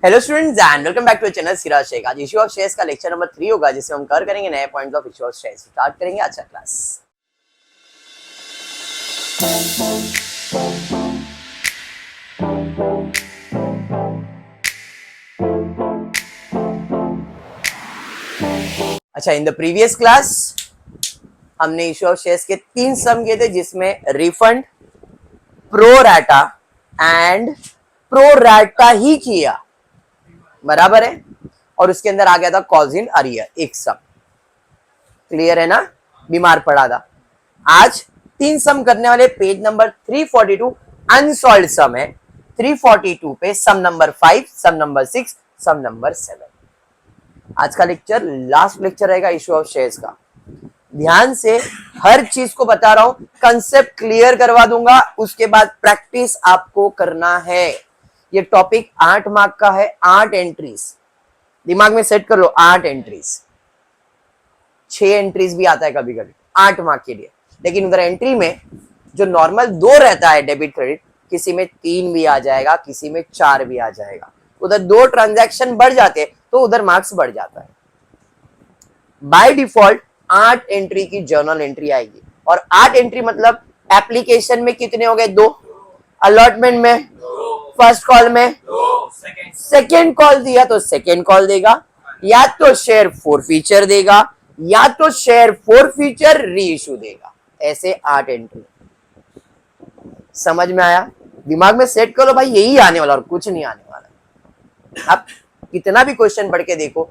Hello students and welcome back to channel Siraj Shaikh. आज issue of shares का lecture number 3 होगा, जिसमें हम कवर करेंगे नए points of issue of shares. Start करेंगे आज का क्लास। अच्छा, इन द प्रीवियस क्लास हमने इशू ऑफ शेयर्स के 3 सम किए थे, जिसमें refund, pro rata and pro rata ही किया, बराबर है। और उसके अंदर आ गया था कॉज इन अरियर, एक सम। क्लियर है ना? बीमार पड़ा था। आज 3 सम करने वाले, पेज नंबर 342 अनसॉल्व्ड सम है। 342 पे सम नंबर 5, सम नंबर 6, सम नंबर 7। आज का लेक्चर लास्ट लेक्चर रहेगा इशू ऑफ शेयर्स का। ध्यान से हर चीज को बता रहा हूं, कंसेप्ट क्लियर करवा दूंगा, उसके बाद प्रैक्टिस आपको करना है। ये टॉपिक 8 मार्क का है, 8 एंट्रीज दिमाग में सेट कर लो। 8 एंट्रीज, 6 एंट्रीज भी आता है कभी कभी 8 मार्क के लिए। लेकिन उधर एंट्री में जो नॉर्मल 2 रहता है डेबिट क्रेडिट, किसी में 3 भी आ जाएगा, किसी में 4 भी आ जाएगा। उधर 2 ट्रांजैक्शन बढ़ जाते तो उधर मार्क्स बढ़ जाता है। बाय डिफॉल्ट 8 एंट्री की जर्नल एंट्री आएगी। और 8 एंट्री मतलब एप्लीकेशन में कितने हो गए? 2, अलॉटमेंट में, फर्स्ट कॉल में, सेकेंड कॉल दिया तो सेकेंड कॉल देगा, या तो शेयर फोर फीचर देगा, या तो शेयर फोर फीचर री इशू देगा। ऐसे 8 एंट्री। समझ में आया? दिमाग में सेट करो भाई, यही आने वाला और कुछ नहीं आने वाला। अब कितना भी क्वेश्चन पढ़ के देखो,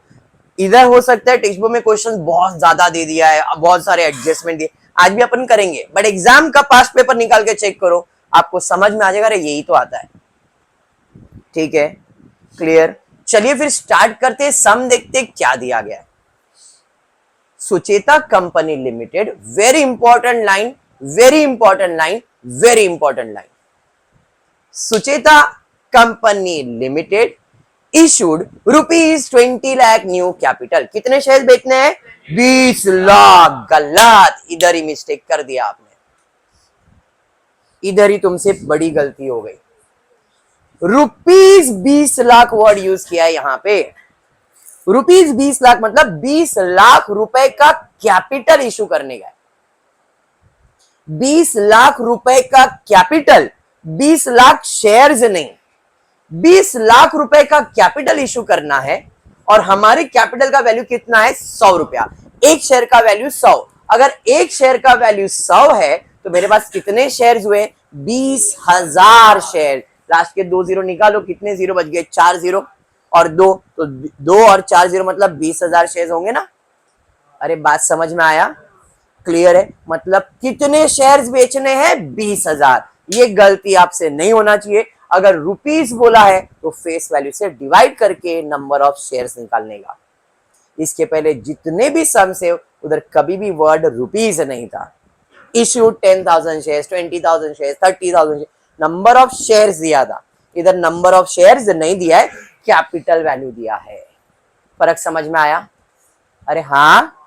इधर हो सकता है टेक्स्ट बुक में क्वेश्चन बहुत ज्यादा दे दिया है, बहुत सारे एडजस्टमेंट दिए, आज भी अपन करेंगे, बट एग्जाम का पास्ट पेपर निकाल के चेक करो, आपको समझ में आ जाएगा, अरे यही तो आता है। ठीक है, क्लियर? चलिए फिर स्टार्ट करते हैं। सम देखते क्या दिया गया है। Sucheta company limited, very important line, very important line, very important line. Sucheta company limited issued ₹20 lakh new capital. कितने शेयर बेचने हैं? 20 लाख। गलत, इधर ही मिस्टेक कर दिया आपने, इधर ही तुमसे बड़ी गलती हो गई। ₹20 लाख वर्ड यूज किया है यहां पे। ₹20 लाख मतलब 20 लाख रुपए का कैपिटल इशू करने का है। 20 लाख रुपए का कैपिटल, 20 लाख शेयर्स नहीं, 20 लाख रुपए का कैपिटल इशू करना है। और हमारे कैपिटल का वैल्यू कितना है? 100 रुपया। एक शेयर का वैल्यू 100। अगर एक शेयर का वैल्यू 100 है तो मेरे पास कितने शेयर्स हुए? 20,000 शेयर। लास्ट के 2 जीरो निकालो, कितने जीरो बच गए? 4 जीरो और 2, तो 2 और 4 जीरो मतलब 20,000 शेयर होंगे ना। अरे बात समझ में आया? क्लियर है? मतलब कितने शेयर्स बेचने हैं? 20,000। ये गलती आपसे नहीं होना चाहिए। अगर रुपीस बोला है तो फेस वैल्यू से डिवाइड करके नंबर ऑफ शेयर्स निकालने का। इसके पहले जितने भी सम से उधर कभी भी वर्ड रुपीस नहीं था। Issue 10,000 shares, 20,000 shares, 30,000 shares, number of shares दिया था। इधर नंबर ऑफ शेयर्स नहीं दिया है, कैपिटल वैल्यू दिया है। फर्क समझ में आया? अरे हाँ,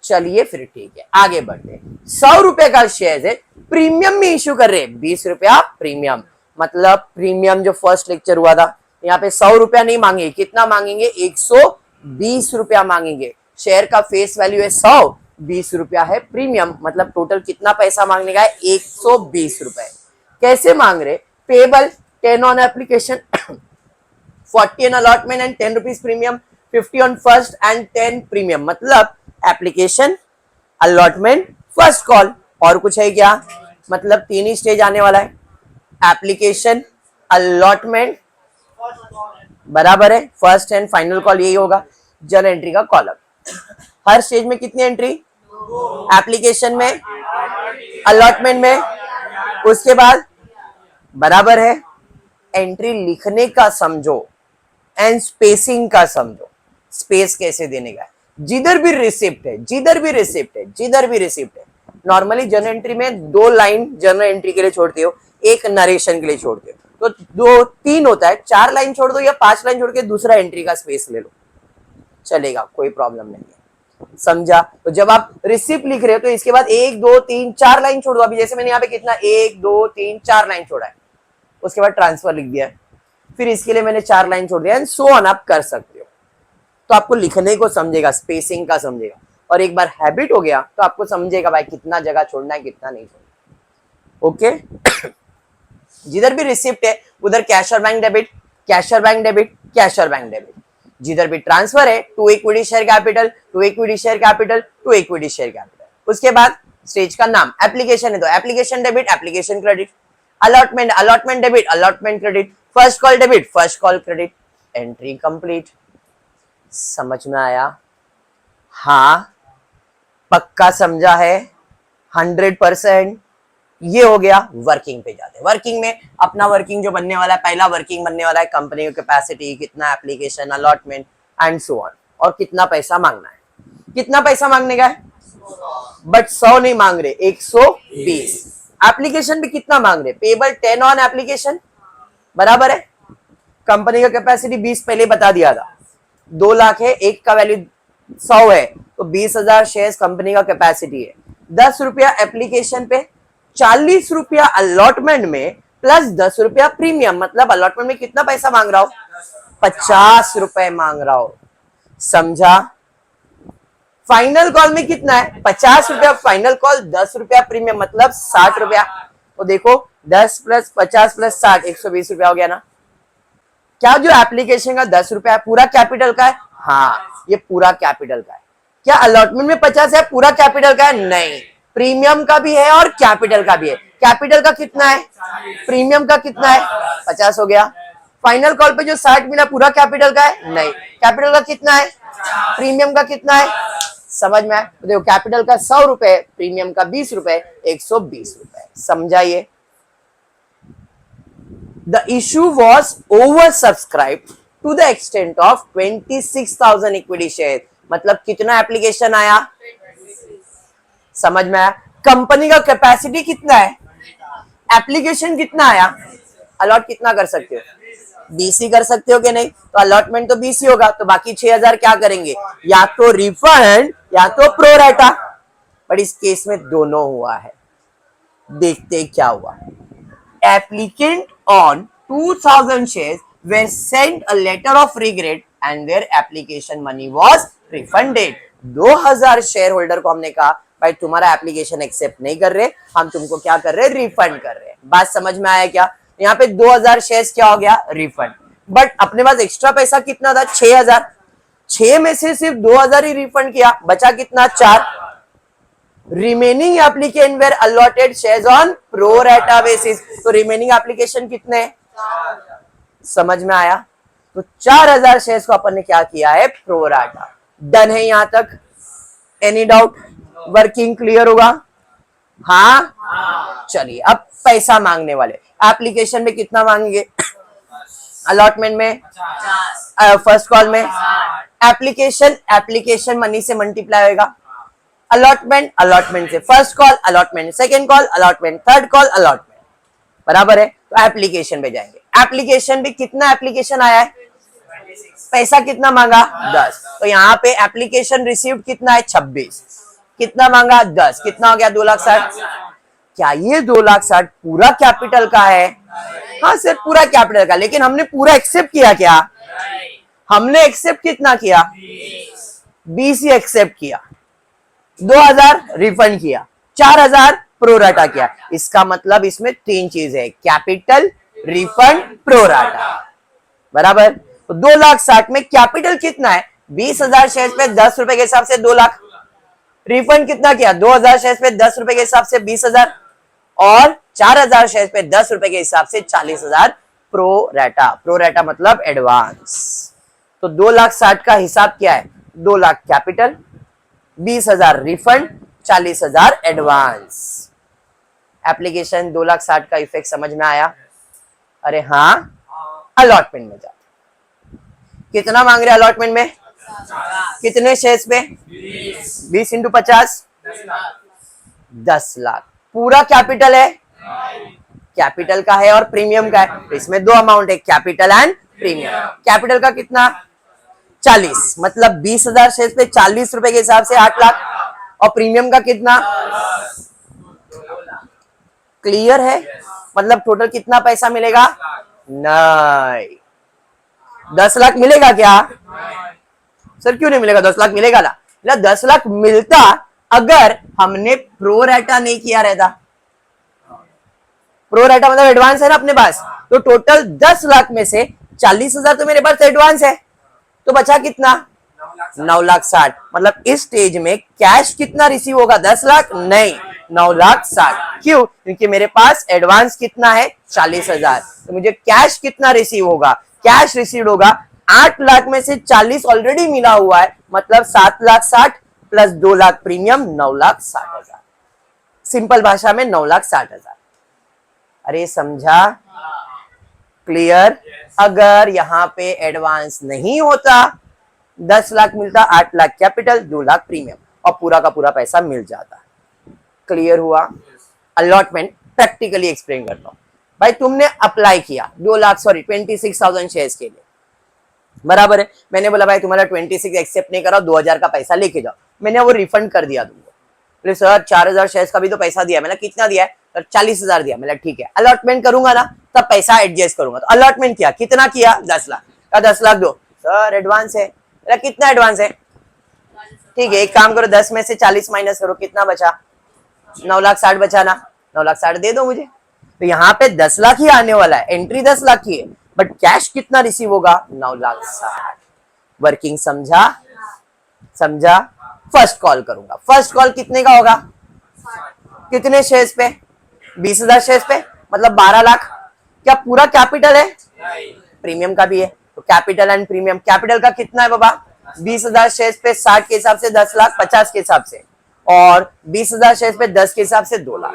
चलिए फिर ठीक है, आगे बढ़ते हैं। 100 रुपए का शेयर है, प्रीमियम में इश्यू कर रहे, 20 रुपया प्रीमियम। मतलब प्रीमियम जो फर्स्ट लेक्चर हुआ था, यहाँ पे 100 रुपया नहीं मांगेंगे, कितना मांगेंगे? 120 रुपया मांगेंगे। शेयर का फेस वैल्यू है 100, 20 रुपया है प्रीमियम, मतलब टोटल कितना पैसा मांगने का है? 120 रुपए। कैसे मांग रहे? Payable 10 on application, 40 on allotment and 10 rupees premium, 50 on first and 10 premium. मतलब एप्लीकेशन, अलॉटमेंट, फर्स्ट कॉल। और कुछ है क्या? मतलब 3 ही स्टेज आने वाला है, एप्लीकेशन, अलॉटमेंट, बराबर है, फर्स्ट एंड फाइनल कॉल, यही होगा जर्नल एंट्री का कॉलम। हर स्टेज में कितनी एंट्री? एप्लीकेशन में, अलॉटमेंट में, उसके बाद बराबर है एंट्री लिखने का समझो एंड स्पेसिंग का समझो। स्पेस कैसे देने का है? जिधर भी रिसिप्ट है, जिधर भी रिसिप्ट है, जिधर भी रिसिप्ट है। नॉर्मली जर्नल एंट्री में 2 लाइन जर्नल एंट्री के लिए छोड़ते हो, एक नरेशन के लिए छोड़ते हो, तो 2-3 होता है। 4 लाइन छोड़ दो या 5 लाइन छोड़ के दूसरा एंट्री का स्पेस ले लो, चलेगा, कोई प्रॉब्लम नहीं है। समझा? तो जब आप रिसिप्ट लिख रहे हो तो इसके बाद 1 2 3 4 लाइन छोड़ दो। अभी जैसे मैंने यहाँ पे कितना 1 2 3 4 लाइन छोड़ा है, उसके बाद ट्रांसफर लिख दिया है। फिर इसके लिए मैंने 4 लाइन छोड़ दिया एंड सो ऑन आप कर सकते हो। तो आपको लिखने को समझेगा, स्पेसिंग का समझेगा, और एक बार हैबिट हो गया तो आपको समझेगा भाई कितना जगह छोड़ना है कितना नहीं छोड़ना। ओके जिधर भी रिसिप्ट है उधर कैश और बैंक डेबिट, कैश और बैंक डेबिट, कैश और बैंक डेबिट। जिधर भी ट्रांसफर है to equity share capital, to equity share capital, to equity share capital. उसके बाद स्टेज का नाम एप्लीकेशन है तो application debit, application credit, allotment, allotment debit, allotment credit, first call debit, first call credit. Entry complete. समझ में आया? हाँ पक्का समझा है? 100%। ये हो गया। वर्किंग पे जाते हैं। वर्किंग में अपना वर्किंग जो बनने वाला है, पहला वर्किंग बनने वाला है कंपनी की कैपेसिटी, कितना application, allotment and so on, और कितना पैसा मांगना है। कितना पैसा मांगने का है? बट 100 नहीं मांग रहे, 120। एप्लीकेशन भी कितना मांग रहे? पेबल 10 ऑन एप्लीकेशन, बराबर है। कंपनी का कैपेसिटी 20 पहले बता दिया था, 2 लाख है, एक का वैल्यू 100 है, तो 20,000 शेयर्स कंपनी का कैपेसिटी है। 10 रुपया एप्लीकेशन पे, 40 रुपया अलॉटमेंट में, प्लस 10 रुपया प्रीमियम। मतलब अलॉटमेंट में कितना पैसा मांग रहा हो? 50 रुपए मांग रहा हो। समझा? फाइनल कॉल में कितना है? 50 रुपया फाइनल कॉल, 10 रुपया प्रीमियम, मतलब 60 रुपया। तो देखो 10 प्लस 50 प्लस 60, 120 रुपया हो गया ना। क्या जो एप्लीकेशन का 10 रुपया पूरा कैपिटल का है? हाँ ये पूरा कैपिटल का है। क्या अलॉटमेंट में 50 है पूरा कैपिटल का है? नहीं, प्रीमियम का भी है और कैपिटल का भी है। कैपिटल का कितना है? प्रीमियम का कितना है? 50 हो गया। फाइनल कॉल पे जो 60 मिला पूरा कैपिटल का है? नहीं, कैपिटल का कितना है? प्रीमियम का कितना है? समझ में आया? देखो कैपिटल का 100 रुपए, प्रीमियम का 20 रुपए, 120 रुपए। समझाइए? The issue was oversubscribed to the extent of 26,000 equity shares। मतलब कितना एप्लीकेशन आया? समझ में आया? कंपनी का कैपेसिटी कितना है? एप्लीकेशन कितना आया? अलॉट कितना कर सकते हो? 20 ही कर सकते हो कि नहीं? तो अलॉटमेंट तो 20 ही होगा, तो बाकी 6,000 क्या करेंगे? या तो रिफंड या तो प्रोरेटा। बट इस केस में दोनों हुआ है। देखते क्या हुआ। Applicant on 2,000 shares were sent a letter of regret and their application money was refunded। 2,000 share holder को हमने कहा भाई तुम्हारा एप्लीकेशन एक्सेप्ट नहीं कर रहे, हम तुमको क्या कर रहे? रिफंड कर रहे हैं। बात समझ में आया क्या? यहाँ पे 2,000 शेयर्स क्या हो गया? रिफंड। बट अपने पास एक्स्ट्रा पैसा कितना था? 6,000। 6 में से सिर्फ 2,000 ही रिफंड किया, बचा कितना? 4। Remaining applicant were allotted shares on pro rata basis. तो रिमेनिंग एप्लीकेशन कितने? समझ में आया? तो 4,000 शेयर्स को अपन ने क्या किया है? प्रो रेटा। डन है यहां तक? Any doubt? वर्किंग क्लियर होगा? हाँ चलिए अब पैसा मांगने वाले। एप्लीकेशन में कितना मांगेंगे? अलॉटमेंट में, फर्स्ट कॉल में, एप्लीकेशन मनी से मल्टीप्लाई होगा, अलॉटमेंट अलॉटमेंट से, first call allotment, second call allotment, third call allotment, बराबर है। तो एप्लीकेशन पे जाएंगे। एप्लीकेशन भी कितना एप्लीकेशन आया है? पैसा कितना मांगा? 10। तो यहाँ पे एप्लीकेशन रिसीव्ड कितना है? 26। कितना मांगा? 10। कितना हो गया? 2,60,000। क्या ये 2,60,000 पूरा कैपिटल का है? हाँ सर पूरा कैपिटल का, लेकिन हमने पूरा एक्सेप्ट किया क्या? हमने एक्सेप्ट कितना किया? 20 ही एक्सेप्ट किया, 2,000 रिफंड किया, 4,000 प्रोराटा किया। इसका मतलब इसमें 3 चीज है, कैपिटल, रिफंड, प्रोराटा, बराबर। तो 2,60,000 में कैपिटल कितना है? 20,000 शेयर पे 10 रुपए के हिसाब से 2 लाख। रिफंड कितना किया? 2,000 शेयर पे 10 रुपए के हिसाब से 20,000, और 4,000 शेयर पे 10 रुपए के हिसाब से 40,000 प्रोराटा। प्रोराटा मतलब एडवांस। तो 2,60,000 का हिसाब क्या है? 2 lakh capital, 20,000 refund, 40,000 advance. Application 2,60,000 का इफेक्ट समझ में आया? अरे हाँ। अलॉटमेंट में जा, कितना मांग रहे अलॉटमेंट में? कितने शेयर्स पे? 20 इंटू 50, 10 लाख। पूरा कैपिटल है? कैपिटल का है और प्रीमियम का है, तो इसमें 2 अमाउंट है, कैपिटल एंड प्रीमियम। कैपिटल का कितना? 40, मतलब 20,000 शेयर पे 40 रुपए के हिसाब से 8 लाख, और प्रीमियम का कितना? क्लियर है? मतलब टोटल कितना पैसा मिलेगा? नहीं, 10 लाख मिलेगा क्या? सर क्यों नहीं मिलेगा? 10 लाख मिलेगा ना। 10 लाख मिलता अगर हमने प्रो रेटा नहीं किया रहता। प्रो रेटा मतलब एडवांस है ना अपने पास, तो टोटल 10 लाख में से 40,000 तो मेरे पास एडवांस है, तो बचा कितना? 9,60,000। मतलब इस स्टेज में कैश कितना रिसीव होगा? 10 लाख नहीं, 9,60,000। क्यों? क्योंकि मेरे पास एडवांस कितना है? 40,000। तो मुझे कैश कितना रिसीव होगा? कैश रिसीव होगा 8 लाख में से 40 ऑलरेडी मिला हुआ है, मतलब 7,60,000 प्लस 2 लाख प्रीमियम, 9,60,000। सिंपल भाषा में 9,60,000। अरे समझा? क्लियर? अगर यहां पे एडवांस नहीं होता, 10 लाख मिलता, 8 लाख कैपिटल, 2 लाख प्रीमियम, और पूरा का पूरा पैसा मिल जाता। क्लियर हुआ? अलॉटमेंट प्रैक्टिकली एक्सप्लेन करता हूं। भाई तुमने अप्लाई किया 26,000 शेयर्स के लिए, बराबर है। मैंने बोला भाई तुम्हारा 26 एक्सेप्ट नहीं करा, 2,000 का पैसा लेके जाओ। मैंने वो रिफंड कर दिया तुमको। बोले सर 4,000 शेयर्स का भी तो पैसा दिया। मैंने कितना दिया है? सर 40,000 दिया। मैंने ठीक है, अलॉटमेंट करूंगा ना तब पैसा एडजस्ट करूंगा। तो अलॉटमेंट किया, कितना किया? 10 लाख का। 10 लाख दो। सर एडवांस है। मेरा कितना एडवांस है? ठीक है, एक काम करो, 10 में से 40 माइनस करो, कितना बचा? 9,60,000 बचा ना। 9,60,000 दे दो मुझे। तो यहाँ पे 10 लाख ही आने वाला है, एंट्री 10 लाख की है, बट कैश कितना रिसीव होगा? 9,60,000। वर्किंग समझा? समझा? फर्स्ट कॉल करूंगा। फर्स्ट कॉल कितने का होगा? कितने शेयर्स पे? 20,000 शेयर्स पे, मतलब 12 लाख। क्या पूरा कैपिटल है? प्रीमियम का भी है, तो कैपिटल एंड प्रीमियम। कैपिटल का कितना है बाबा? 20,000 शेयर्स पे 60 के हिसाब से 10 लाख, 50 के हिसाब से, और 20,000 शेयर्स पे 10 के हिसाब से 2 लाख।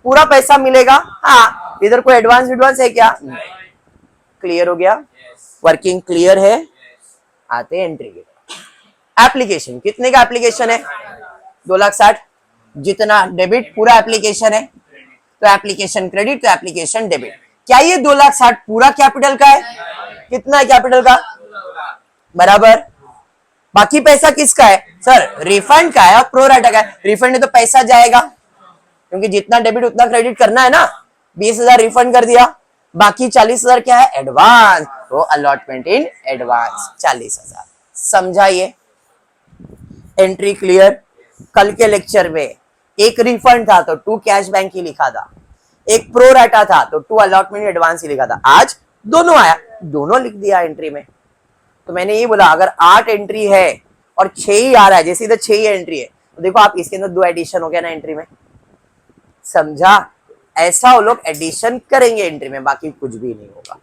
पूरा पैसा मिलेगा। हाँ, इधर कोई एडवांस है क्या? क्लियर हो गया? वर्किंग क्लियर है? आते हैं एंट्री के। एप्लीकेशन कितने का एप्लीकेशन है? 2,60,000। जितना डेबिट पूरा एप्लीकेशन है, तो एप्लीकेशन क्रेडिट, तो एप्लीकेशन डेबिट। क्या ये 2,60,000 पूरा कैपिटल का है? कितना है कैपिटल का? बराबर। बाकी पैसा किसका है? सर रिफंड का है और प्रो रेटा का है। रिफंड में तो पैसा जाएगा, क्योंकि जितना डेबिट उतना क्रेडिट करना है ना। 20,000 रिफंड कर दिया, बाकी 40,000 क्या है? एडवांस। तो अलॉटमेंट इन एडवांस 40,000। समझा? ये एंट्री क्लियर? कल के लेक्चर में एक रिफंड था तो 2 कैश बैंक ही लिखा था, एक प्रो रेटा था तो 2 अलॉटमेंट एडवांस ही लिखा था। आज दोनों आया, दोनों लिख दिया एंट्री में। तो मैंने ये बोला अगर 8 एंट्री है और 6 ही आ रहा है, जैसे इधर 6 ही एंट्री है, तो देखो आप इसके अंदर 2 एडिशन हो गया ना एंट्री में। समझा? ऐसा वो लोग एडिशन करेंगे एंट्री में, बाकी कुछ भी नहीं होगा।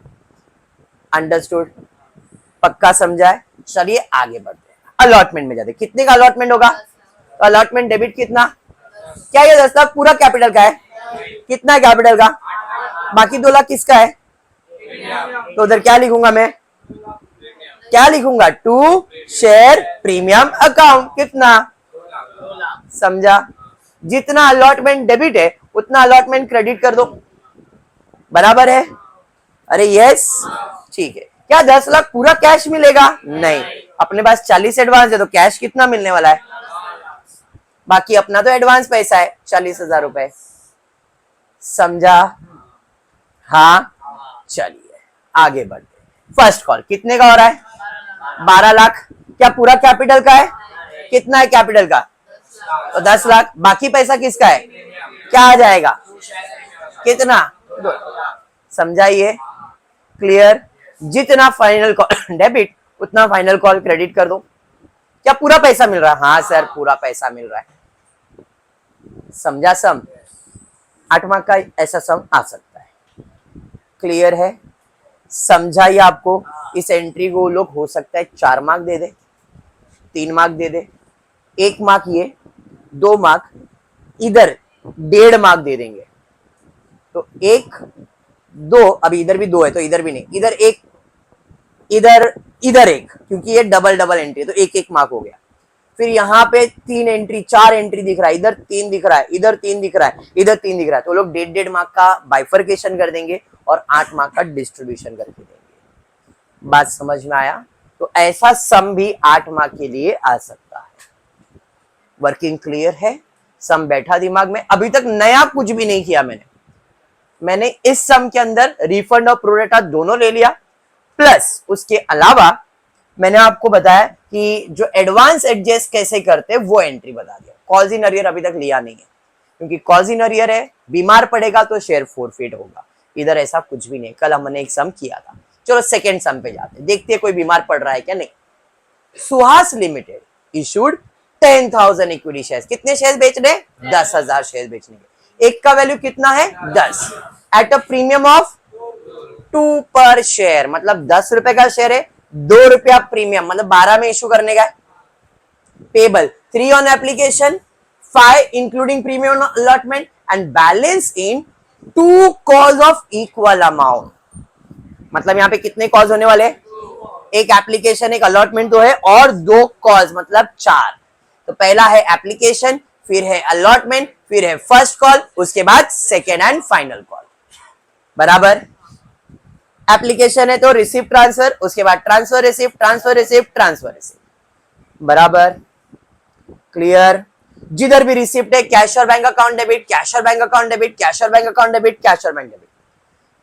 अंडरस्टूड? पक्का समझा है? चलिए आगे बढ़ते हैं। अलॉटमेंट में जाते। कितने का अलॉटमेंट होगा? तो अलॉटमेंट डेबिट कितना? क्या ये 10 लाख पूरा कैपिटल का है? कितना है कैपिटल का? बाकी 2 लाख किसका है? तो उधर क्या लिखूंगा मैं? क्या लिखूंगा? 2 शेयर प्रीमियम अकाउंट। कितना? समझा? जितना अलॉटमेंट डेबिट है उतना अलॉटमेंट क्रेडिट कर दो। बराबर है? अरे यस, ठीक है। क्या 10 लाख पूरा कैश मिलेगा? नहीं, अपने पास 40 एडवांस है, तो कैश कितना मिलने वाला है? बाकी अपना तो एडवांस पैसा है 40,000 रुपए। समझा? हाँ, चलिए आगे बढ़ते। फर्स्ट कॉल कितने का हो रहा है? 12 लाख। क्या पूरा कैपिटल का है? कितना है कैपिटल का? तो 10 लाख। बाकी पैसा किसका है? क्या आ जाएगा? कितना? समझाइए? क्लियर? जितना फाइनल कॉल डेबिट उतना फाइनल कॉल क्रेडिट कर दो। क्या पूरा पैसा मिल रहा है? हाँ सर पूरा पैसा मिल रहा है। समझा? सम 8 मार्क का ऐसा सम आ सकता है। क्लियर है? समझा? ये आपको इस एंट्री को लोग हो सकता है 4 मार्क दे दे, 3 मार्क दे दे, 1 मार्क ये, 2 मार्क इधर, 1.5 मार्क दे देंगे। तो 1 2, अभी इधर भी 2 है तो इधर भी नहीं, इधर 1, इधर 1, क्योंकि ये डबल एंट्री, तो 1 मार्क हो गया। फिर यहाँ पे 3 एंट्री 4 एंट्री दिख रहा है, इधर 3 दिख रहा है, इधर 3 दिख रहा है, इधर 3 दिख रहा है, तो लोग 1.5 मार्क का बाइफर्केशन कर देंगे और 8 मार्क का डिस्ट्रीब्यूशन करके देंगे। बात समझ में आया? तो ऐसा सम भी 8 मार्क के लिए आ सकता है। वर्किंग क्लियर है? सम बैठा दिमाग में? अभी तक नया कुछ भी नहीं किया मैंने इस सम के अंदर रिफंड और प्रोरेटा दोनों ले लिया, प्लस उसके अलावा मैंने आपको बताया कि जो एडवांस एडजस्ट कैसे करते हैं वो एंट्री बता दिया। कॉल्स इन अरियर अभी तक लिया नहीं है क्योंकि कॉल्स इन अरियर है, बीमार पड़ेगा तो शेयर फोरफिट होगा। इधर ऐसा कुछ भी नहीं, कल हमने एक सम किया था। चलो सेकेंड सम पे जाते हैं, देखते हैं कोई बीमार पड़ रहा है क्या नहीं। Suhas limited issued 10,000 equity shares. कितने शेयर बेच रहे? 10,000 शेयर बेचने के। एक का वैल्यू कितना है? 10 एट अ प्रीमियम ऑफ 2 पर शेयर, मतलब 10 रुपए का शेयर है, 2 रुपया प्रीमियम, मतलब 12 में इशू करने का। Payable 3 on application, 5 including premium allotment and balance in 2 calls of equal amount. मतलब यहाँ पे कितने कॉल्स होने वाले? एक एप्लीकेशन, एक अलॉटमेंट तो है, और 2 कॉल्स मतलब 4। तो पहला है एप्लीकेशन, फिर है अलॉटमेंट, फिर है फर्स्ट कॉल, उसके बाद सेकेंड एंड फाइनल कॉल। बराबर। एप्लीकेशन है तो रिसिप्ट ट्रांसफर, उसके बाद transfer receipt, transfer receipt, transfer receipt. बराबर। क्लियर। जिधर भी रिसिप्ट है कैश और बैंक अकाउंट डेबिट, कैश और बैंक अकाउंट डेबिट, कैश और बैंक अकाउंट डेबिट, कैश और बैंक डेबिट।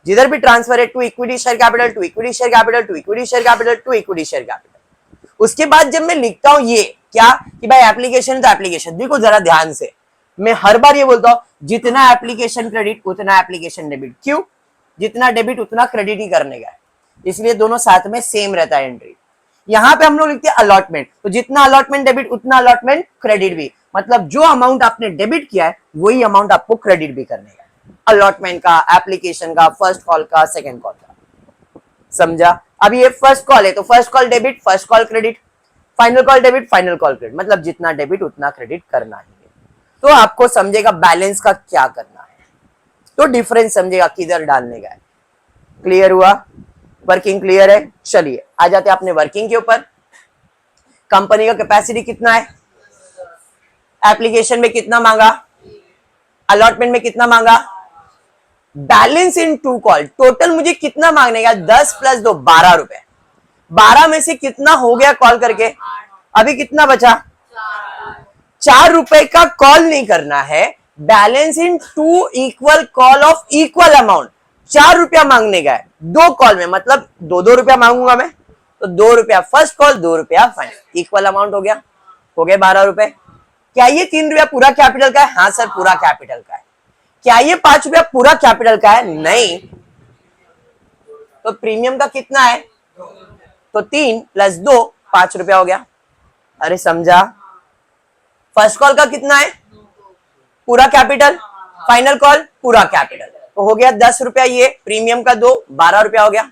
जिधर भी ट्रांसफर है to equity share capital, to equity share capital, to equity share capital, to equity share capital. उसके बाद जब मैं लिखता हूं ये क्या कि भाई एप्लीकेशन तो एप्लीकेशन, देखो जरा ध्यान से, मैं हर बार ये बोलता हूं जितना एप्लीकेशन क्रेडिट उतना एप्लीकेशन डेबिट। क्यों? जितना डेबिट उतना क्रेडिट ही करने का है, इसलिए दोनों साथ में सेम रहता है एंट्री। यहां पे हम लोग लिखते हैं अलॉटमेंट, तो जितना अलॉटमेंट डेबिट उतना अलॉटमेंट क्रेडिट भी, मतलब जो अमाउंट आपने डेबिट किया है वही अमाउंट आपको क्रेडिट भी करने का है। अलॉटमेंट का, एप्लीकेशन का, फर्स्ट कॉल का, सेकंड कॉल का। समझा? अब ये फर्स्ट कॉल है तो first call debit, first call credit, final call debit, final call credit, मतलब जितना डेबिट उतना क्रेडिट करना ही है। तो आपको समझेगा बैलेंस का क्या करना है, तो डिफरेंस समझेगा किधर डालने का है। क्लियर हुआ? वर्किंग क्लियर है? चलिए आ जाते हैं अपने वर्किंग के ऊपर। कंपनी का कैपेसिटी कितना है? एप्लीकेशन में कितना मांगा? अलॉटमेंट में कितना मांगा? बैलेंस इन 2 कॉल, टोटल मुझे कितना मांगने का? 10 + 2 12 रुपए। 12 में से कितना हो गया कॉल करके? अभी कितना बचा? 4 रुपए का कॉल नहीं करना है। Balance in 2 equal call of equal amount, 4 रुपया मांगने का है 2 कॉल में, मतलब 2-2 रुपया मांगूंगा मैं, तो 2 रुपया फर्स्ट कॉल, 2 रुपया फाइनल। इक्वल अमाउंट हो गया, हो गए 12 रुपए। क्या ये 3 रुपया पूरा कैपिटल का है? हाँ सर पूरा कैपिटल का है। क्या ये 5 रुपया पूरा कैपिटल का है? नहीं। तो प्रीमियम का कितना है? तो 3 + 2 5 रुपया हो गया। अरे समझा? फर्स्ट कॉल का कितना है? पूरा कैपिटल, फाइनल कॉल पूरा कैपिटल, तो हो गया 10 रुपया। ये प्रीमियम का 2 12 रुपया हो गया।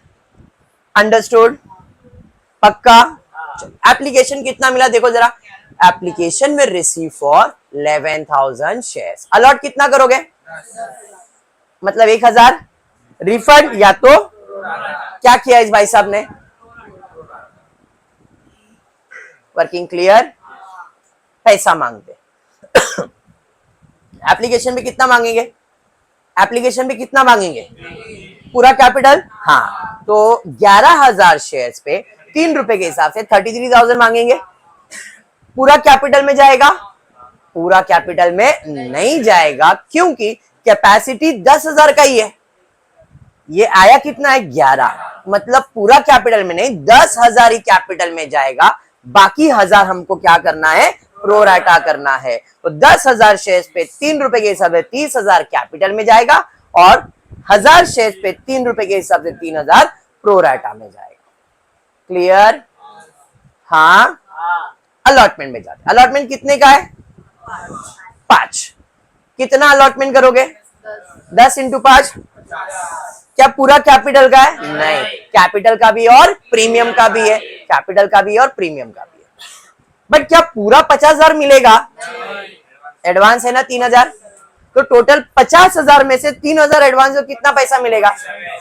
अंडरस्टूड? पक्का? एप्लीकेशन कितना मिला देखो जरा। एप्लीकेशन में रिसीव फॉर 11,000 शेयर्स। अलॉट कितना करोगे? मतलब 1,000 रिफंड, या तो क्या किया इस भाई साहब ने? Working clear? पैसा मांगते। एप्लीकेशन में कितना मांगेंगे? एप्लीकेशन में कितना मांगेंगे? पूरा कैपिटल। हाँ, तो 11,000 शेयर्स पे 3 रुपए के हिसाब से 33,000 मांगेंगे। पूरा कैपिटल में जाएगा? पूरा कैपिटल में नहीं जाएगा, क्योंकि कैपेसिटी 10,000 का ही है। ये आया कितना है? 11, मतलब पूरा कैपिटल में नहीं, 10,000 ही कैपिटल में जाएगा। बाकी 1,000 हमको क्या करना है? प्रोराटा करना है। तो 10,000 शेयर्स पे 3 रुपए के हिसाब से 30,000 कैपिटल में जाएगा, और 1,000 शेयर्स पे 3 रुपए के हिसाब से 3,000 प्रोराटा में जाएगा। क्लियर? हाँ। अलॉटमेंट में जाते। अलॉटमेंट कितने का है? 5। कितना अलॉटमेंट करोगे? 10 × 5। क्या पूरा कैपिटल का है? नहीं, कैपिटल का भी और प्रीमियम का भी है। कैपिटल का भी और प्रीमियम का भी है। बट क्या पूरा 50,000 मिलेगा? एडवांस है ना 3,000, तो टोटल 50,000 में से 3,000 एडवांस में कितना पैसा मिलेगा?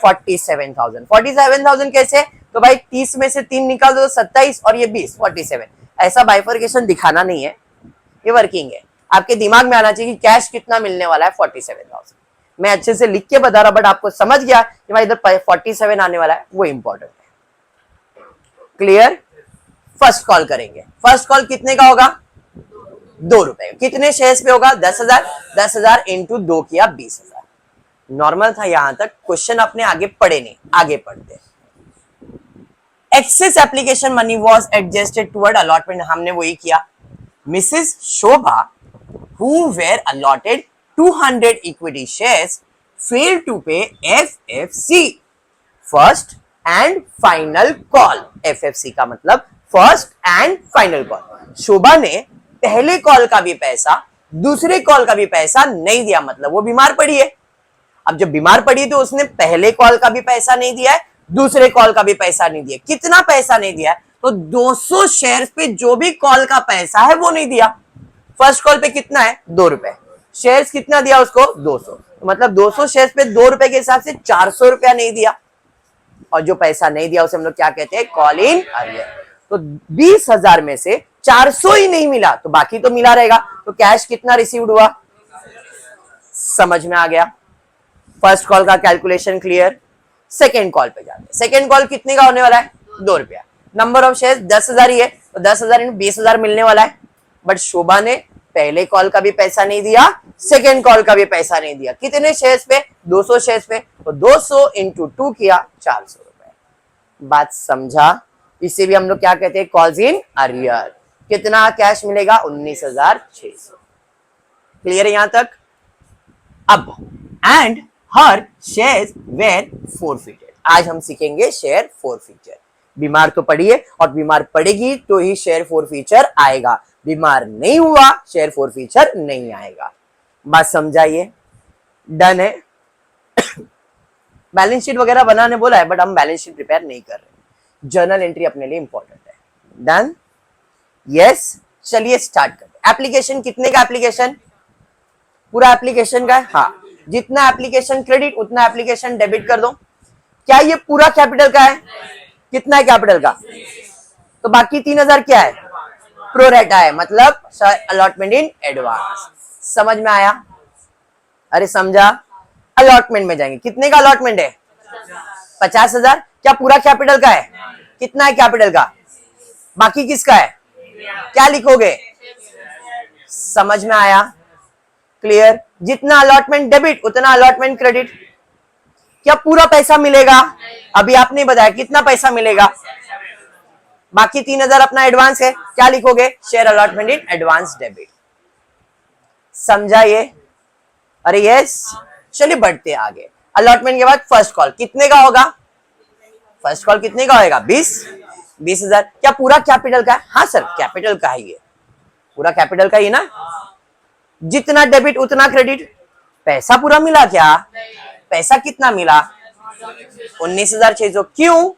47,000। 47,000 कैसे? तो भाई 30 में से 3 निकाल दो तो 27, और ये 20, 47। ऐसा बाइफर्केशन दिखाना नहीं है, ये वर्किंग है। आपके दिमाग में आना चाहिए कि कैश कितना मिलने वाला है? 47,000। मैं अच्छे से लिख के बता रहा, बट आपको समझ गया कि भाई इधर 47 आने वाला है, वो इंपॉर्टेंट है। क्लियर? फर्स्ट कॉल करेंगे। फर्स्ट कॉल कितने का होगा? 2 रुपए। कितने शेयर्स पे होगा? 10,000। 10,000 × 2 किया 20,000। नॉर्मल था यहां तक। क्वेश्चन अपने आगे पढ़े नहीं, आगे पढ़ते। Excess application money was adjusted toward allotment, हमने वही किया। Mrs Shobha who were allotted 200 equity shares failed to pay FFC, first and final call। FFC का मतलब फर्स्ट एंड फाइनल कॉल। शोभा ने पहले कॉल का भी पैसा, दूसरे कॉल का भी पैसा नहीं दिया, मतलब वो बीमार पड़ी है। अब जब बीमार पड़ी तो उसने पहले कॉल का भी पैसा नहीं दिया है, दूसरे कॉल का भी पैसा नहीं दिया। कितना पैसा नहीं दिया है? तो 200 शेयर्स पे जो भी कॉल का पैसा है वो नहीं दिया। फर्स्ट कॉल पे कितना है? 2 रुपए। शेयर्स कितना दिया उसको? 200। तो मतलब 200 शेयर्स पे 2 रुपए के हिसाब से 400 रुपया नहीं दिया, और जो पैसा नहीं दिया उसे हम लोग क्या कहते हैं? Call in arrear. तो 20,000 में से 400 ही नहीं मिला तो बाकी तो मिला रहेगा। तो कैश कितना रिसीव्ड हुआ? समझ में आ गया? फर्स्ट कॉल का कैलकुलेशन क्लियर। सेकेंड कॉल पे जाते हैं। सेकेंड कॉल कितने का होने वाला है? 2 रुपया। नंबर ऑफ शेयर 10,000 ही है, तो 10,000 इन 20,000 मिलने वाला है। बट शोभा ने पहले कॉल का भी पैसा नहीं दिया, सेकेंड कॉल का भी पैसा नहीं दिया। कितने शेयर्स पे? 200 शेयर्स पे। तो 200 इंटू 2 किया 400 रुपए। बात समझा? इसे भी हम लोग क्या कहते हैं? Calls in arrear. कितना कैश मिलेगा? 19,600। क्लियर है यहां तक? अब and her shares were forfeited. आज हम सीखेंगे शेयर फोरफीचर। बीमार तो पड़ी है, और बीमार पड़ेगी तो ही शेयर फोरफीचर आएगा। बीमार नहीं हुआ शेयर फोरफीचर नहीं आएगा। बात समझाइए? डन है? बैलेंस शीट वगैरह बनाने बोला है, बट हम बैलेंस शीट प्रिपेयर नहीं कर रहे। जर्नल एंट्री अपने लिए इंपॉर्टेंट है। डन? यस। चलिए स्टार्ट करते हैं। एप्लीकेशन कितने का? एप्लीकेशन पूरा एप्लीकेशन का है। हाँ, जितना एप्लीकेशन क्रेडिट उतना एप्लीकेशन डेबिट कर दो। क्या ये पूरा कैपिटल का है? कितना है कैपिटल का? तो बाकी 3,000 क्या है? प्रोरेटा है, मतलब अलॉटमेंट इन एडवांस। समझ में आया? अरे समझा? अलॉटमेंट में जाएंगे। कितने का अलॉटमेंट है? 50,000। क्या पूरा कैपिटल का है? कितना है कैपिटल का? बाकी किसका है? क्या लिखोगे? समझ में आया? क्लियर? जितना अलॉटमेंट डेबिट उतना अलॉटमेंट क्रेडिट। क्या पूरा पैसा मिलेगा? अभी आपने बताया कितना पैसा मिलेगा। बाकी 3,000 अपना एडवांस है। क्या लिखोगे? Share allotment in advance debit. समझा ये? अरे यस। चलिए बढ़ते आगे। अलॉटमेंट के बाद फर्स्ट कॉल कितने का होगा? फर्स्ट कॉल कितने का होगा? 20,000। क्या पूरा कैपिटल का है? हाँ सर, कैपिटल का ही है। पूरा कैपिटल का ही ना। जितना डेबिट उतना क्रेडिट। पैसा पूरा मिला क्या? पैसा कितना मिला? 19,600। क्यों?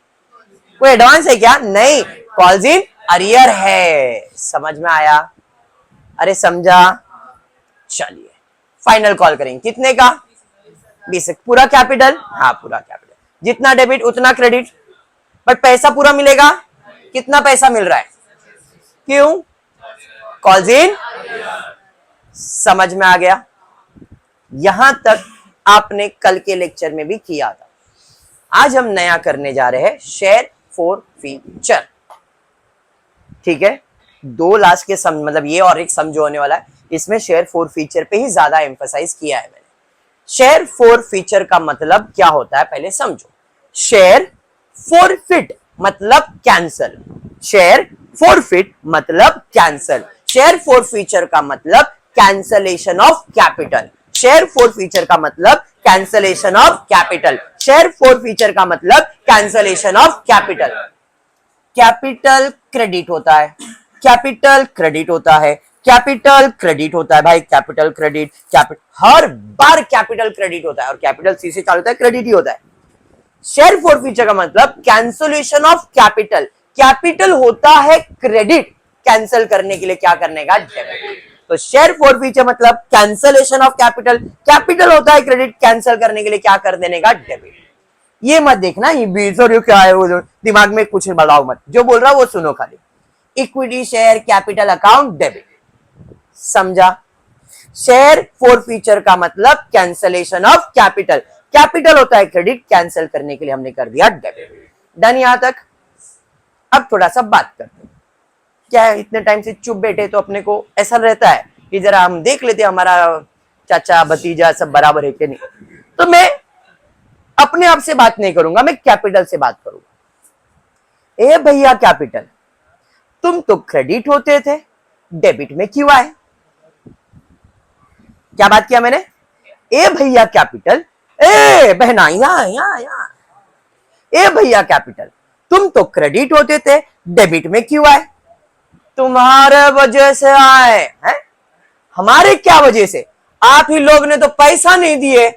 कोई एडवांस है क्या? नहीं, कॉल्स इन अरियर है। समझ में आया? अरे समझा? चलिए फाइनल कॉल करेंगे। कितने का? 20। पूरा कैपिटल? हाँ पूरा कैपिटल। जितना डेबिट उतना क्रेडिट, बट पैसा पूरा मिलेगा। कितना पैसा मिल रहा है? क्यों? Calls in. समझ में आ गया? यहां तक आपने कल के लेक्चर में भी किया था। आज हम नया करने जा रहे हैं शेयर फोरफीचर। ठीक है? 2 लास्ट के सम, मतलब ये और एक सम जो होने वाला है, इसमें शेयर फोरफीचर पे ही ज्यादा एम्फसाइज किया है मैंने। शेयर फोरफीचर का मतलब क्या होता है पहले समझो। शेयर फोरफिट मतलब कैंसल। शेयर फोरफिट मतलब कैंसल। शेयर फोरफीचर का मतलब cancellation of capital. Share forfeiture का मतलब cancellation of capital. Share forfeiture का मतलब cancellation of capital. Capital credit होता है, कैपिटल क्रेडिट होता है, कैपिटल क्रेडिट होता है भाई। कैपिटल क्रेडिट, हर बार कैपिटल क्रेडिट होता है, और कैपिटल सी से चालू होता है, क्रेडिट ही होता है। शेयर फोरफीचर का मतलब कैंसलेशन ऑफ कैपिटल। कैपिटल होता है क्रेडिट, कैंसिल करने के लिए क्या करने का? डेबिट। तो शेयर फोरफीचर मतलब कैंसलेशन ऑफ कैपिटल। कैपिटल होता है क्रेडिट, कैंसिल करने के लिए क्या कर देने का? डेबिट। ये मत देखना ये बीस और ये क्या है, वो दिमाग में कुछ बढ़ाओ मत, जो बोल रहा वो सुनो खाली। Equity share capital account debit. समझा? शेयर फोरफीचर का मतलब कैंसलेशन ऑफ कैपिटल। कैपिटल होता है क्रेडिट, कैंसिल करने के लिए हमने कर दिया डेबिट। डन यहां तक? अब थोड़ा सा बात करते हैं। क्या है, इतने टाइम से चुप बैठे तो अपने को ऐसा रहता है कि जरा हम देख लेते हमारा चाचा भतीजा सब बराबर है कि नहीं। तो मैं अपने आप से बात नहीं करूंगा, मैं कैपिटल से बात करूंगा। ए भैया कैपिटल, तुम तो क्रेडिट होते थे, डेबिट में क्यों आए? क्या बात किया मैंने? ए भैया कैपिटल, ए बहना यहाँ, ए भैया कैपिटल, तुम तो क्रेडिट होते थे, डेबिट में क्यों आए? तुम्हारे वजह से आए हैं। हमारे क्या वजह से? आप ही लोग ने तो पैसा नहीं दिए,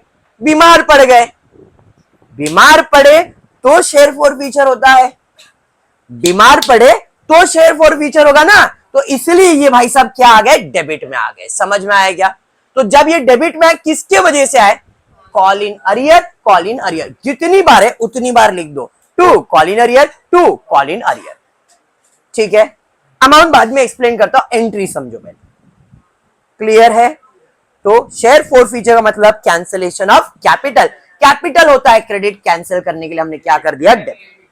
बीमार पड़ गए। बीमार पड़े तो शेयर फॉर फ्यूचर होता है, बीमार पड़े तो शेयर फॉर फ्यूचर होगा ना। तो इसलिए ये भाई साहब क्या आ गए? डेबिट में आ गए। समझ में आया क्या? तो जब ये डेबिट में आए, किसके वजह से आए? Call in arrear, call in arrear. जितनी बार है उतनी बार लिख दो, to call in arrear, to call in arrear. ठीक है, अमाउंट बाद में एक्सप्लेन करता हूं, एंट्री समझो पहले। क्लियर है? तो शेयर फॉर फ्यूचर का मतलब कैंसिलेशन ऑफ कैपिटल। कैपिटल होता है क्रेडिट, कैंसिल करने के लिए हमने क्या कर दिया? डेबिट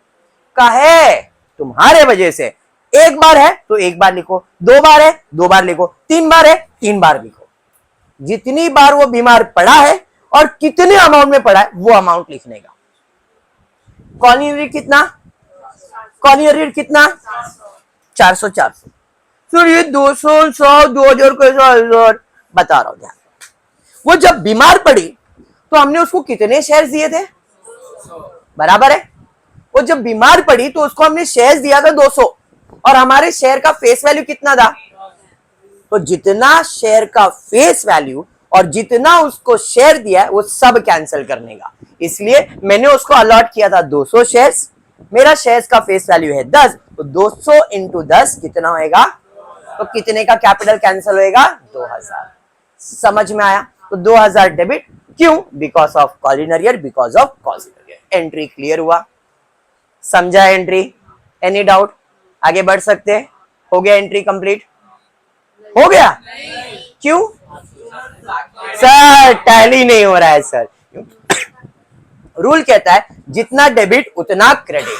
का है तुम्हारे वजह से। एक बार है तो एक बार लिखो, दो बार है दो बार लिखो, तीन बार है तीन बार लिखो। जितनी बार वो बीमार पड़ा है और कितने अमाउंट में पड़ा है वो अमाउंट लिखने का। कॉलिनरी कितना? कॉलिनरी कितना? 400 400। फिर ये 200 100 2000 कैसा हजार बता रहा हूं ध्यान। वो जब बीमार पड़ी तो हमने उसको कितने शेयर दिए थे? बराबर है। वो जब बीमार पड़ी तो उसको हमने शेयर दिया था 200, और हमारे शेयर का फेस वैल्यू कितना था? तो जितना शेयर का फेस वैल्यू और जितना उसको शेयर दिया है वो सब कैंसिल करने का। इसलिए मैंने उसको अलॉट किया था 200 शेयर्स। मेरा शेयर्स का फेस वैल्यू है 10, तो 200 इंटू 10 कितना होएगा? तो कितने का कैपिटल कैंसिल होएगा? 2000। समझ में आया? तो 2000 डेबिट। क्यों? Because of call in arrear, because of cost in arrear. Entry clear हुआ? समझा एंट्री? Any doubt? आगे बढ़ सकते हैं? हो गया एंट्री कंप्लीट? हो गया? क्यों सर? टैली नहीं हो रहा है सर। रूल कहता है जितना डेबिट उतना क्रेडिट,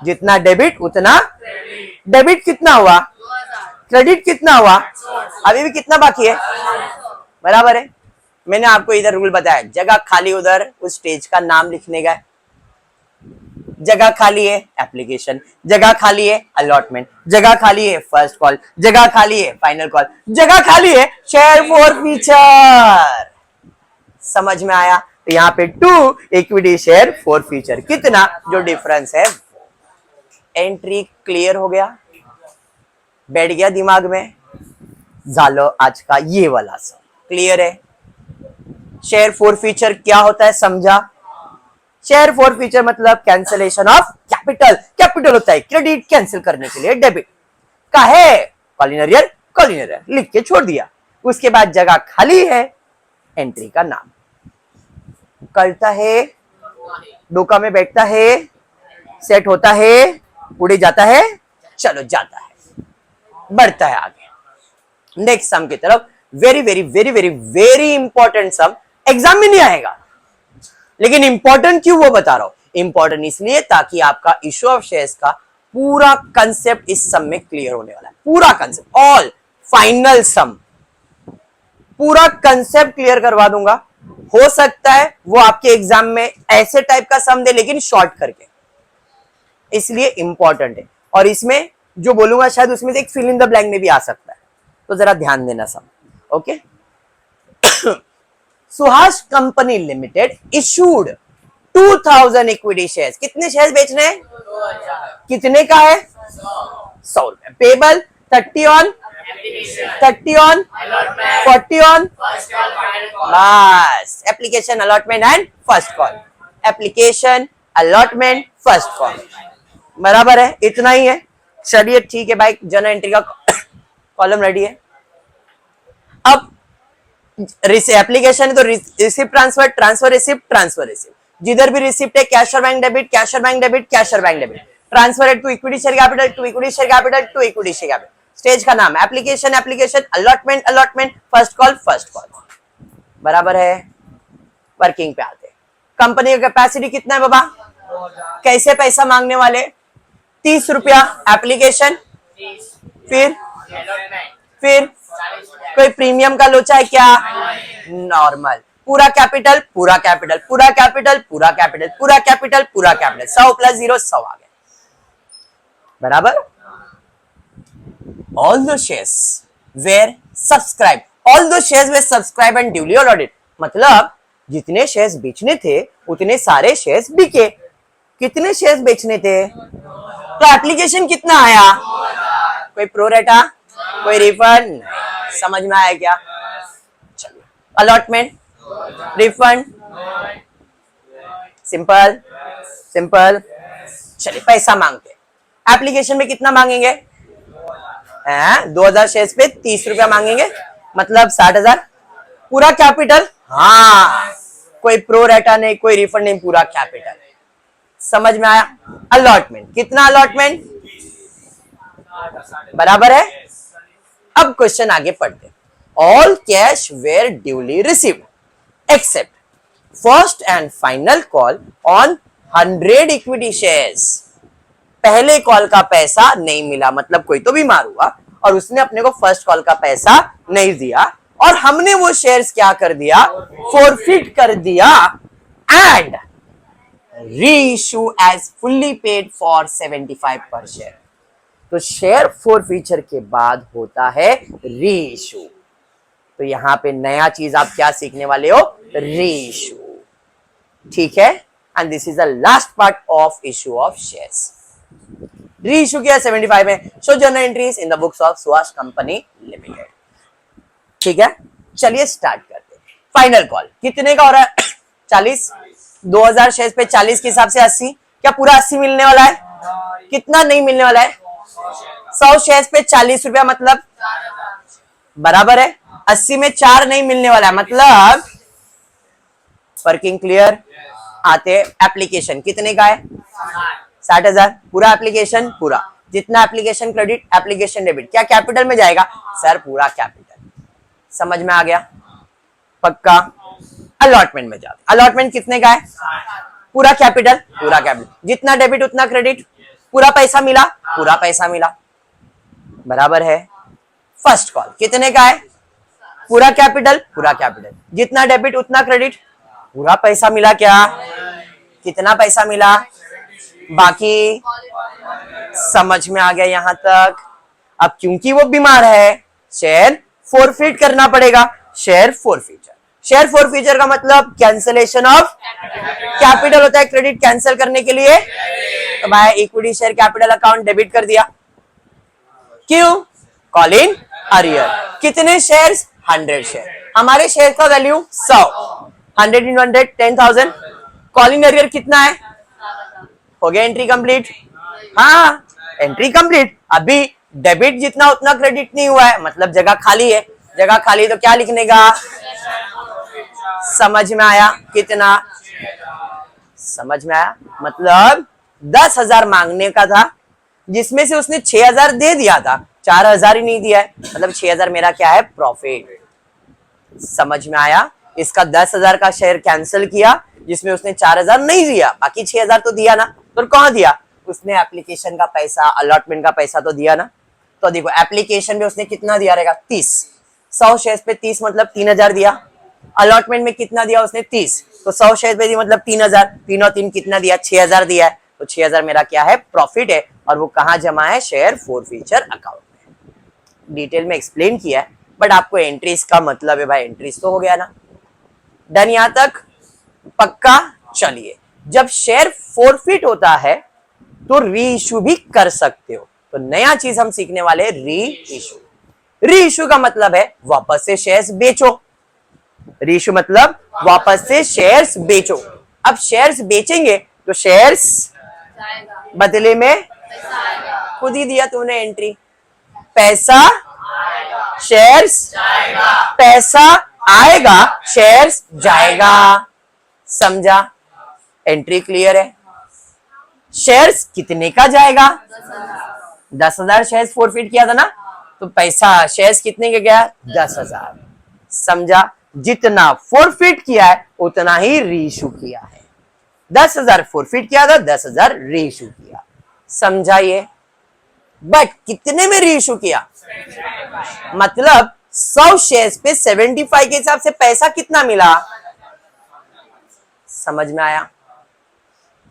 जितना डेबिट उतना। डेबिट कितना हुआ? क्रेडिट कितना हुआ? अभी भी कितना बाकी है? बराबर है। मैंने आपको इधर रूल बताया, जगह खाली उधर उस स्टेज का नाम लिखने का है। जगह खाली है एप्लीकेशन, जगह खाली है अलॉटमेंट, जगह खाली है फर्स्ट कॉल, जगह खाली है फाइनल कॉल, जगह खाली है शेयर फॉर फ्यूचर। समझ में आया? तो यहाँ पे 2 इक्विटी शेयर फॉर फ्यूचर, कितना जो डिफरेंस है। एंट्री क्लियर हो गया? बैठ गया दिमाग में? जालो आज का ये वाला सब क्लियर है? शेयर फॉर फ्यूचर क्या होता है समझा? शेयर फॉर फ्यूचर मतलब कैंसिलेशन ऑफ कैपिटल। कैपिटल होता है क्रेडिट, कैंसिल करने के लिए डेबिट का है। Call in arrear, call in arrear लिख के छोड़ दिया। उसके बाद जगह खाली है, एंट्री का नाम करता है, डोका में बैठता है, सेट होता है, उड़े जाता है, चलो जाता है, बढ़ता है आगे नेक्स्ट सम की तरफ। Very very very very very important sum, exam में नहीं आएगा लेकिन इंपॉर्टेंट क्यों वो बता रहा हूं। इंपॉर्टेंट इसलिए ताकि आपका इशू ऑफ शेयर्स का पूरा कंसेप्ट इस सम में क्लियर होने वाला है। पूरा कंसेप्ट, ऑल फाइनल सम, पूरा कंसेप्ट क्लियर करवा दूंगा। हो सकता है वो आपके एग्जाम में ऐसे टाइप का सम दे लेकिन शॉर्ट करके, इसलिए इंपॉर्टेंट है। और इसमें जो बोलूंगा शायद उसमें से एक फिल इन द ब्लैंक में भी आ सकता है, तो जरा ध्यान देना sum. Okay. Suhas company limited issued 2000 equity shares. कितने शेयर्स बेचने हैं? कितने का है? 100 रुपए। पेबल 30 ऑन 40 ऑन बस। Application allotment and first call, application allotment first call, बराबर है, इतना ही है। चलिए ठीक है भाई, जर्नल एंट्री का कॉलम रेडी है। अब एप्लीकेशन है तो receipt transfer, transfer receipt, transfer receipt. जिधर भी रिसिप्ट है कैश और बैंक डेबिट, कैश और बैंक डेबिट, कैश और बैंक डेबिट। ट्रांसफर है to equity share capital, to equity share capital, to equity share capital. Stage का नाम application, application, allotment, allotment, first call, first call, बराबर है। Working पे आते हैं। कंपनी का कैपेसिटी कितना है बाबा? कैसे पैसा मांगने वाले? 30 रुपया एप्लीकेशन, फिर कोई प्रीमियम का लोचा है क्या? नॉर्मल। पूरा कैपिटल, पूरा कैपिटल, पूरा कैपिटल, पूरा कैपिटल, पूरा कैपिटल, पूरा कैपिटल, 100 + 0 100 आ गया। बराबर। All the shares were subscribe, all the shares were subscribe and duly allotted, मतलब जितने शेयर्स बेचने थे उतने सारे शेयर्स बिके। कितने शेयर्स बेचने थे? तो एप्लीकेशन कितना आया? कोई प्रोरेटा, कोई रिफंड? समझ में आया क्या? चलिए, अलॉटमेंट, रिफंड, सिंपल सिंपल। चलिए, पैसा मांगते। एप्लीकेशन में कितना मांगेंगे? 2000 शेयर्स पे 30 रुपया मांगेंगे, मतलब 60,000। पूरा कैपिटल? हाँ, कोई प्रो रेटा नहीं, कोई रिफंड नहीं, पूरा कैपिटल। समझ में आया? अलॉटमेंट, कितना अलॉटमेंट? बराबर है। अब क्वेश्चन आगे पढ़ते। All cash were duly received except first and final call on 100 equity shares. पहले कॉल का पैसा नहीं मिला, मतलब कोई तो बीमार हुआ और उसने अपने को फर्स्ट कॉल का पैसा नहीं दिया और हमने वो शेयर्स क्या कर दिया? फॉरफिट कर दिया and reissue as fully paid for 75 per share. तो शेयर फॉरफीचर के बाद होता है रीइश्यू। तो यहां पे नया चीज आप क्या सीखने वाले हो? रीइश्यू। ठीक है, and this is the last part of issue of shares. Reissue किया 75 में, show journal entries in the books of Subhash company limited. ठीक है, चलिए स्टार्ट करते हैं। फाइनल कॉल कितने का हो रहा है? 40। 2000 शेयर्स पे 40 के हिसाब से 80। क्या पूरा 80 मिलने वाला है? कितना नहीं मिलने वाला है? 100 शेयर्स पे 40 रुपया, मतलब बराबर है। 80 में 4 नहीं मिलने वाला है, मतलब वर्किंग क्लियर। आते एप्लीकेशन कितने का है? 60,000। पूरा एप्लीकेशन, पूरा जितना एप्लीकेशन क्रेडिट, एप्लीकेशन डेबिट, क्या कैपिटल में जाएगा? सर पूरा कैपिटल। समझ में आ गया? पक्का। अलॉटमेंट में जाते। अलॉटमेंट कितने का है? पूरा कैपिटल, पूरा कैपिटल। जितना डेबिट उतना क्रेडिट, पूरा पैसा मिला, पूरा पैसा मिला, बराबर है। फर्स्ट कॉल कितने का है? पूरा कैपिटल, पूरा कैपिटल। जितना डेबिट उतना क्रेडिट, पूरा पैसा मिला। क्या? कितना पैसा मिला? बाकी समझ में आ गया यहां तक? अब क्योंकि वो बीमार है, शेयर फॉरफिट करना पड़ेगा। शेयर फॉरफीचर, शेयर फॉरफीचर का मतलब कैंसलेशन ऑफ कैपिटल होता है। क्रेडिट कैंसिल करने के लिए तो भाई equity share capital account debit कर दिया। क्यों? Call in arrear. कितने शेयर्स? 100 शेयर। हमारे शेयर का value 100, 100 in 100 10,000। Call in arrear कितना है? हो गया एंट्री कंप्लीट। हाँ, एंट्री कंप्लीट। अभी डेबिट जितना उतना क्रेडिट नहीं हुआ है, मतलब जगह खाली है। जगह खाली तो क्या लिखने का? समझ में आया? कितना? समझ में आया? मतलब 10,000 मांगने का था, जिसमें से उसने 6,000 दे दिया था, 4,000 ही नहीं दिया है, मतलब 6,000 मेरा क्या है? प्रॉफिट। समझ में आया? इसका 10,000 का शेयर कैंसिल किया, जिसमें उसने 4,000 नहीं दिया, बाकी 6,000 तो दिया ना। तो कौन दिया? उसने एप्लीकेशन का पैसा, अलॉटमेंट का पैसा तो दिया ना। तो देखो एप्लीकेशन में उसने कितना दिया रहेगा? 30। 100 शेयर्स पे 30 मतलब 3,000 दिया। अलॉटमेंट में कितना दिया उसने? 30। तो 100 शेयर पे दी मतलब 3,000। 3 और 3 कितना दिया? 6,000 दिया है। तो 6,000 मेरा क्या है? प्रॉफिट है। और वो कहां जमा है? शेयर फॉरफीचर अकाउंट में। डिटेल में एक्सप्लेन किया है, बट आपको एंट्रीज का मतलब है भाई, एंट्रीज तो हो गया ना। डन यहां तक? पक्का। चलिए, जब शेयर फॉरफिट होता है तो री इश्यू भी कर सकते हो। तो नया चीज हम सीखने वाले री इश्यू। री इश्यू का मतलब है वापस से शेयर्स बेचो। री इश्यू मतलब वापस से शेयर्स बेचो। अब शेयर्स बेचेंगे तो शेयर्स बदले में खुद ही दिया तूने एंट्री, पैसा शेयर्स पैसा आएगा, शेयर्स जाएगा। समझा? एंट्री क्लियर है? शेयर्स कितने का जाएगा? 10,000 शेयर्स फॉरफिट किया था ना, तो पैसा शेयर्स कितने का गया? 10,000। समझा? जितना फॉरफिट किया है उतना ही रीइश्यू किया है। 10,000 फॉरफिट किया था, 10,000 रीइश्यू किया। समझा ये? बट कितने में रीइश्यू किया? मतलब 100 शेयर्स पे 75 के हिसाब से पैसा कितना मिला? समझ में आया?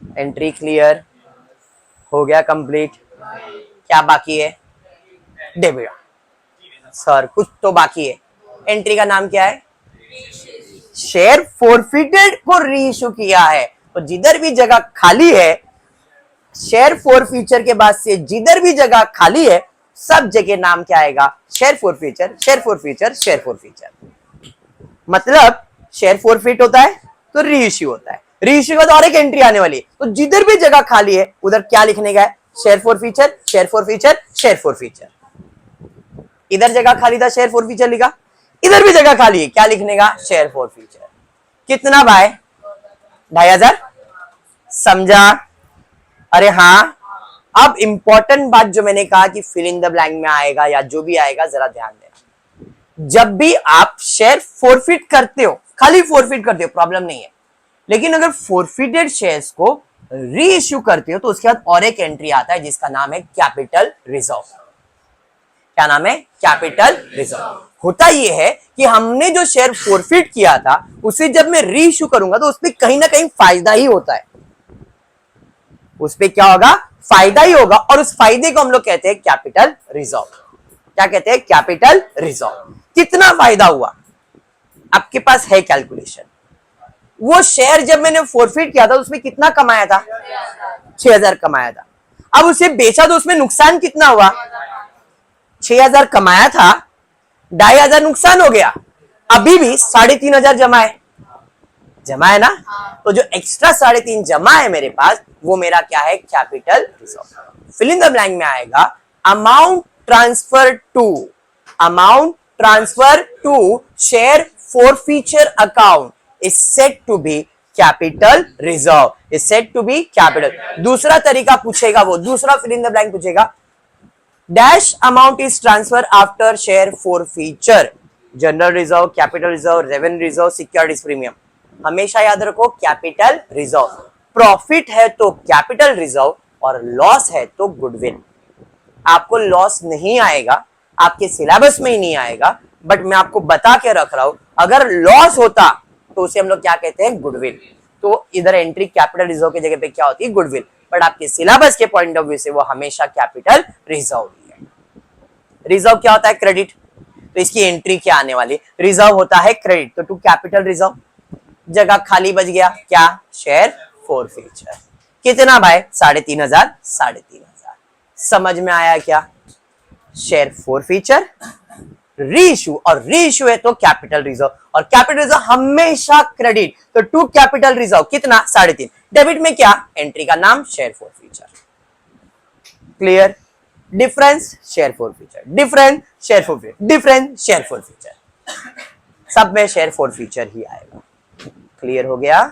एंट्री क्लियर हो गया? कंप्लीट। क्या बाकी है? डेबिट। सर कुछ तो बाकी है। एंट्री का नाम क्या है? शेयर फोरफिटेड को रीइश्यू किया है। तो जिधर भी जगह खाली है, शेयर फोरफीचर के बाद से जिधर भी जगह खाली है, सब जगह नाम क्या आएगा? Share forfeiture, share forfeiture, share forfeiture. मतलब शेयर फोरफिट होता है तो रीइश्यू होता है, रीइश्यू के बाद और एक एंट्री आने वाली है। तो जिधर भी जगह खाली है उधर क्या लिखने का है? Share forfeiture, share forfeiture, share forfeiture. इधर जगह खाली था, शेयर फोरफीचर लिखा। इधर भी जगह खाली है, क्या लिखने का? Share forfeiture. कितना भाई? 2500। समझा? अरे हाँ। अब इंपॉर्टेंट बात जो मैंने कहा कि फिल इन द ब्लैंक में आएगा या जो भी आएगा, जरा ध्यान देना। जब भी आप शेयर फोरफिट करते हो, खाली फोरफिट करते हो, प्रॉब्लम नहीं है। लेकिन अगर फोरफिटेड शेयर्स को री इश्यू करते हो तो उसके बाद और एक एंट्री आता है जिसका नाम है कैपिटल रिजर्व। क्या नाम है? Capital reserve. होता यह है कि हमने जो शेयर फोरफिट किया था उसे जब मैं री इश्यू करूंगा तो उसमें कहीं ना कहीं फायदा ही होता है। उस पे क्या होगा? फायदा ही होगा, और उस फायदे को हम लोग कहते हैं कैपिटल रिजर्व। क्या कहते हैं? Capital reserve. कितना फायदा हुआ आपके पास है कैलकुलेशन। वो शेयर जब मैंने फोरफिट किया था उसमें कितना कमाया था? 6000 कमाया था। अब उसे बेचा तो उसमें नुकसान कितना हुआ? 6000 कमाया था, 2500 नुकसान हो गया। अभी भी 3500 जमा है ना? तो जो एक्स्ट्रा 3.5 जमा है मेरे पास, वो मेरा क्या है? Capital reserve. Fill in the blank में आएगा amount transfer to share forfeiture account is set to be capital reserve, is set to be capital. दूसरा तरीका पूछेगा, वो दूसरा फिल इन द ब्लैंक पूछेगा, dash amount is transfer after share forfeiture, general reserve, capital reserve, revenue reserve, securities premium. हमेशा याद रखो capital reserve. Profit है तो कैपिटल रिजर्व और लॉस है तो गुडविल। आपको लॉस नहीं आएगा, आपके सिलेबस में ही नहीं आएगा, बट मैं आपको बता के रख रहा हूं, अगर लॉस होता तो उसे हम लोग क्या कहते हैं? गुडविल। तो इधर एंट्री कैपिटल रिजर्व की जगह पे क्या होती है? गुडविल। बट आपके सिलेबस के पॉइंट ऑफ व्यू से वो हमेशा कैपिटल रिजर्व ही है। रिजर्व क्या होता है? क्रेडिट। तो इसकी एंट्री क्या आने वाली? रिजर्व होता है क्रेडिट, तो टू कैपिटल रिजर्व। जगह खाली बच गया, क्या? Share forfeiture. कितना भाई? 3500। समझ में आया क्या? शेयर फोरफीचर, रीइश्यू, और रीइश्यू है तो कैपिटल रिजर्व, और कैपिटल रिजर्व हमेशा क्रेडिट, तो टू कैपिटल रिजर्व कितना? 3.5। डेबिट में क्या? एंट्री का नाम share forfeiture. Clear? Difference share forfeiture, difference share forfeiture, difference share forfeiture, सब में शेयर फोरफीचर ही आएगा। क्लियर हो गया?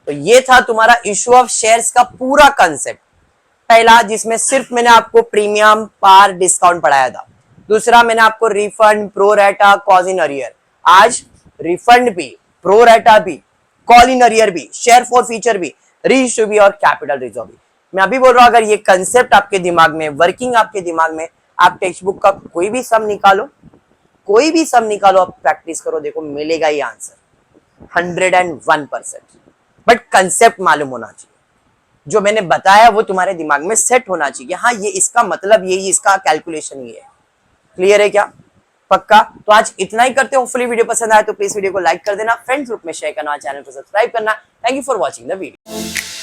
तो ये था तुम्हारा इशू ऑफ शेयर्स का पूरा कंसेप्ट। पहला, जिसमें सिर्फ मैंने आपको प्रीमियम, पार, डिस्काउंट पढ़ाया था। दूसरा, मैंने आपको रिफंड, प्रो रेटा, कॉल इन अरियर। आज रिफंड भी, प्रो रेटा भी, कॉल इन अरियर भी, शेयर फोरफीचर भी, रीइश्यू भी और कैपिटल रिजर्व भी। मैं अभी बोल रहा हूं, अगर ये कंसेप्ट आपके दिमाग में, वर्किंग आपके दिमाग में, आप टेक्स्ट बुक का कोई भी सम निकालो, कोई भी सम निकालो, आप प्रैक्टिस करो, देखो मिलेगा ही आंसर 101%। बट कंसेप्ट मालूम होना चाहिए, जो मैंने बताया वो तुम्हारे दिमाग में सेट होना चाहिए। हाँ, ये इसका मतलब यही, इसका कैलकुलेशन ये है। क्लियर है क्या? पक्का? तो आज इतना ही करते हैं। होपफुली वीडियो पसंद आए तो प्लीज वीडियो को लाइक कर देना, फ्रेंड्स ग्रुप में शेयर करना, चैनल को सब्सक्राइब करना। Thank you for watching the video.